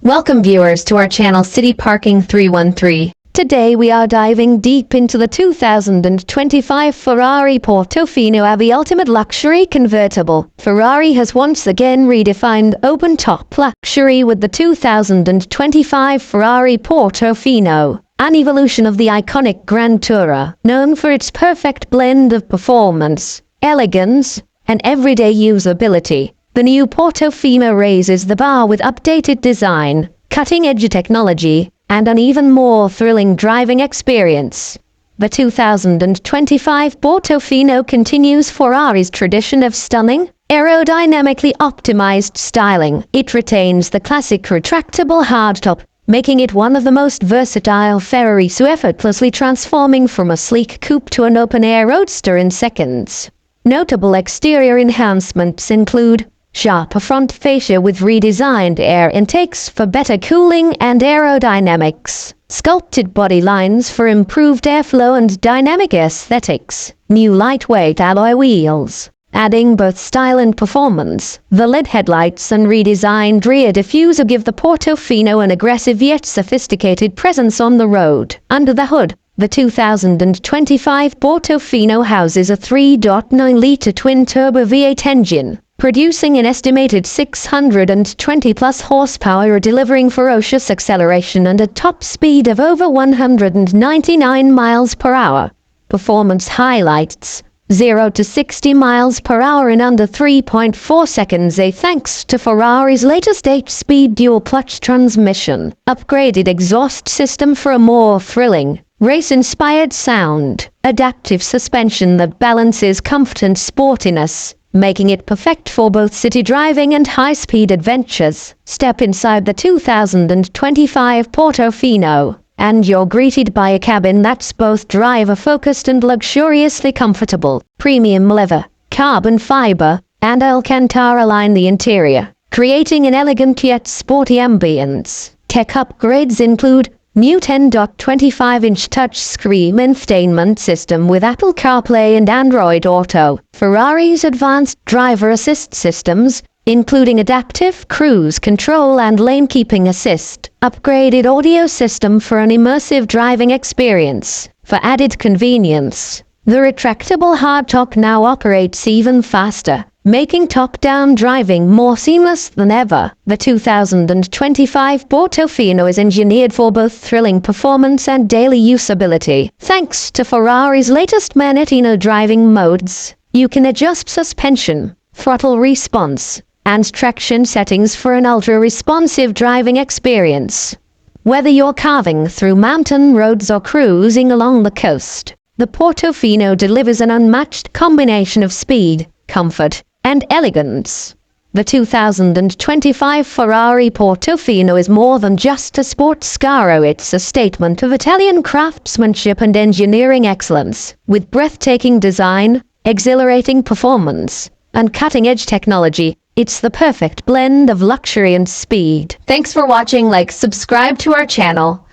Welcome viewers to our channel City Parking 313. Today we are diving deep into the 2025 Ferrari Portofino, the ultimate luxury convertible. Ferrari has once again redefined open-top luxury with the 2025 Ferrari Portofino, an evolution of the iconic Grand Tourer, known for its perfect blend of performance, elegance, and everyday usability. The new Portofino raises the bar with updated design, cutting-edge technology, and an even more thrilling driving experience. The 2025 Portofino continues Ferrari's tradition of stunning, aerodynamically optimized styling. It retains the classic retractable hardtop, making it one of the most versatile Ferraris, effortlessly transforming from a sleek coupe to an open-air roadster in seconds. Notable exterior enhancements include sharper front fascia with redesigned air intakes for better cooling and aerodynamics, sculpted body lines for improved airflow and dynamic aesthetics, new lightweight alloy wheels, adding both style and performance. The LED headlights and redesigned rear diffuser give the Portofino an aggressive yet sophisticated presence on the road. Under the hood, the 2025 Portofino houses a 3.9-liter twin-turbo V8 engine, producing an estimated 620-plus horsepower, delivering ferocious acceleration and a top speed of over 199 miles per hour. Performance highlights: 0 to 60 miles per hour in under 3.4 seconds, thanks to Ferrari's latest 8-speed dual-clutch transmission, upgraded exhaust system for a more thrilling, race-inspired sound, adaptive suspension that balances comfort and sportiness, making it perfect for both city driving and high-speed adventures. Step inside the 2025 Portofino, and you're greeted by a cabin that's both driver-focused and luxuriously comfortable. Premium leather, carbon fiber, and Alcantara line the interior, creating an elegant yet sporty ambience. Tech upgrades include new 10.25-inch touchscreen infotainment system with Apple CarPlay and Android Auto, Ferrari's advanced driver assist systems, including adaptive cruise control and lane-keeping assist, upgraded audio system for an immersive driving experience. For added convenience, the retractable hardtop now operates even faster, making top-down driving more seamless than ever. The 2025 Portofino is engineered for both thrilling performance and daily usability. Thanks to Ferrari's latest Manettino driving modes, you can adjust suspension, throttle response, and traction settings for an ultra-responsive driving experience. Whether you're carving through mountain roads or cruising along the coast, the Portofino delivers an unmatched combination of speed, comfort, and elegance. The 2025 Ferrari Portofino is more than just a sports car, it's a statement of Italian craftsmanship and engineering excellence. With breathtaking design, exhilarating performance, and cutting-edge technology, it's the perfect blend of luxury and speed. Thanks for watching. Subscribe to our channel,